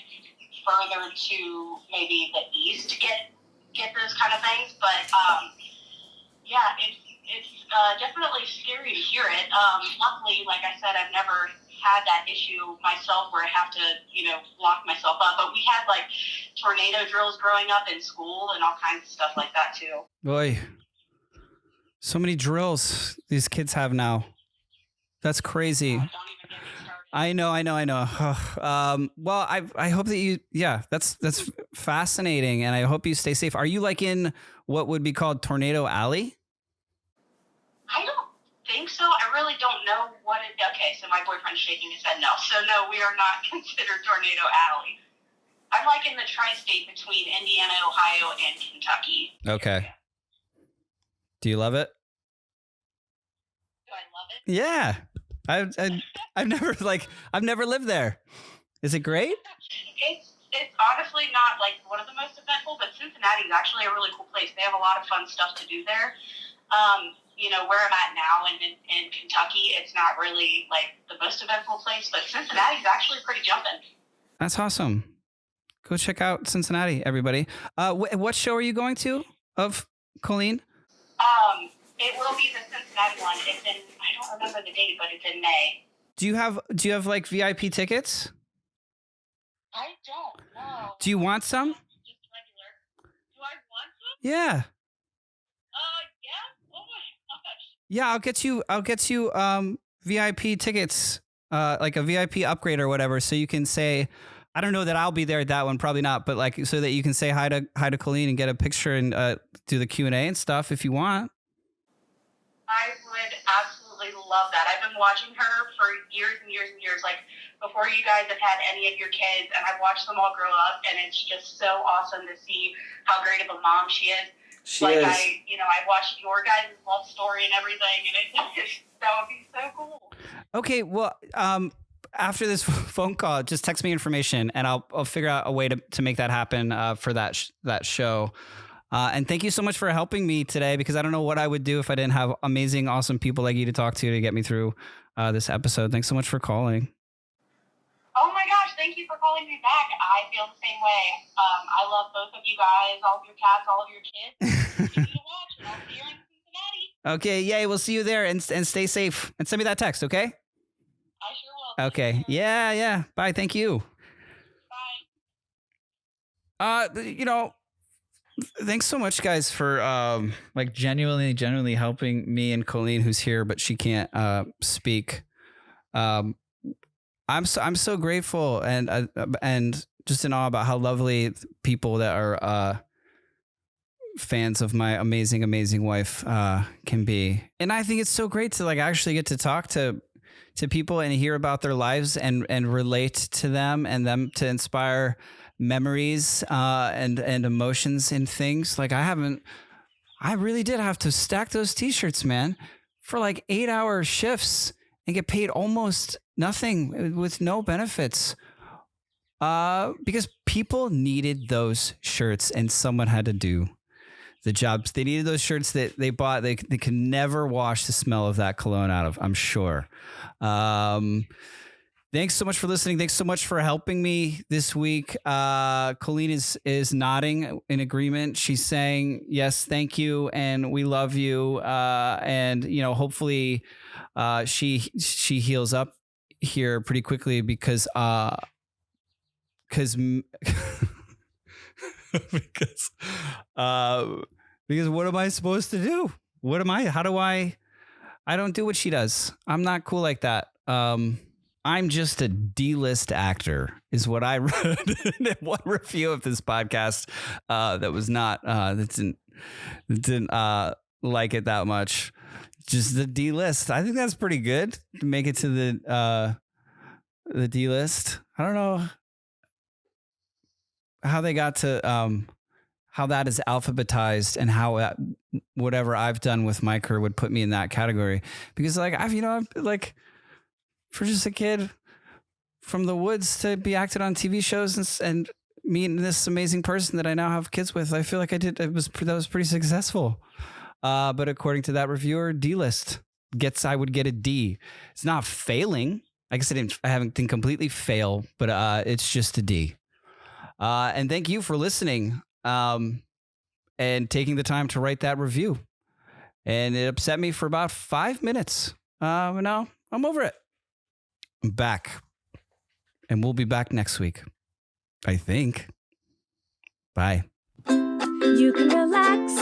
further to maybe the east get those kind of things. But yeah, it's definitely scary to hear it. Luckily, like I said, I've never had that issue myself where I have to, lock myself up. But we had like tornado drills growing up in school and all kinds of stuff like that too. Boy, so many drills these kids have now. That's crazy. Don't even get me started. I know. Well, I hope that that's fascinating, and I hope you stay safe. Are you like in what would be called Tornado Alley? I don't think so. I really don't know what it. Okay, so my boyfriend's shaking his head no. So no, we are not considered Tornado Alley. I'm like in the tri-state between Indiana, Ohio, and Kentucky. Okay. Do you love it? Do I love it? Yeah. I've never lived there. Is it great? It's honestly not like one of the most eventful, but Cincinnati is actually a really cool place. They have a lot of fun stuff to do there. Where I'm at now in Kentucky, it's not really like the most eventful place, but Cincinnati is actually pretty jumping. That's awesome. Go check out Cincinnati, everybody. What show are you going to of Colleen? It will be the Cincinnati one. It's in, I don't remember the date, but it's in May. Do you have like VIP tickets? I don't know. Do you want some? Just regular. Do I want some? Yeah. Yeah. Oh my gosh. Yeah, I'll get you VIP tickets, like a VIP upgrade or whatever, so you can say, I don't know that I'll be there at that one, probably not, but like so that you can say hi to Colleen and get a picture and do the Q&A and stuff if you want. I would absolutely love that. I've been watching her for years and years and years, like before you guys have had any of your kids, and I've watched them all grow up, and it's just so awesome to see how great of a mom she is. I watched your guys' love story and everything, and that would be so cool. Okay, well, after this phone call, just text me information, and I'll figure out a way to make that happen for that show. And thank you so much for helping me today, because I don't know what I would do if I didn't have amazing, awesome people like you to talk to get me through this episode. Thanks so much for calling. Oh my gosh, thank you for calling me back. I feel the same way. I love both of you guys, all of your cats, all of your kids. Give me a watch, and I'll see you in Cincinnati. Okay, yay, we'll see you there, and stay safe. And send me that text, okay? I sure will. Okay, yeah. Bye, thank you. Bye. Thanks so much, guys, for genuinely helping me and Colleen, who's here, but she can't speak. I'm so grateful and just in awe about how lovely people that are fans of my amazing wife can be. And I think it's so great to actually get to talk to people and hear about their lives and relate to them, and them to inspire memories and emotions and things. I really did have to stack those t-shirts, man, for 8-hour shifts and get paid almost nothing with no benefits. Because people needed those shirts and someone had to do the jobs. They needed those shirts that they bought. They could never wash the smell of that cologne out of, I'm sure. Thanks so much for listening. Thanks so much for helping me this week. Colleen is nodding in agreement. She's saying, yes, thank you. And we love you. And, you know, hopefully she heals up here pretty quickly because because what am I supposed to do? I don't do what she does. I'm not cool like that. I'm just a D-list actor is what I read in one review of this podcast that was not that didn't like it that much. Just the D-list. I think that's pretty good to make it to the D-list. I don't know how they got to how that is alphabetized and how whatever I've done with my career would put me in that category, because like I've like for just a kid from the woods to be acted on TV shows and meeting this amazing person that I now have kids with, I feel like that was pretty successful. But according to that reviewer, D-list I would get a D. It's not failing. I guess I haven't completely fail, but it's just a D. And thank you for listening and taking the time to write that review. And it upset me for about 5 minutes. But now I'm over it. I'm back. And we'll be back next week, I think. Bye. You can relax.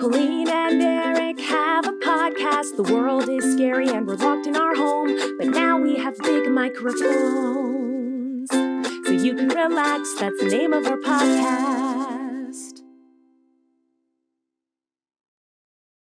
Colleen and Erik have a podcast. The world is scary and we're locked in our home. But now we have big microphones. So you can relax. That's the name of our podcast.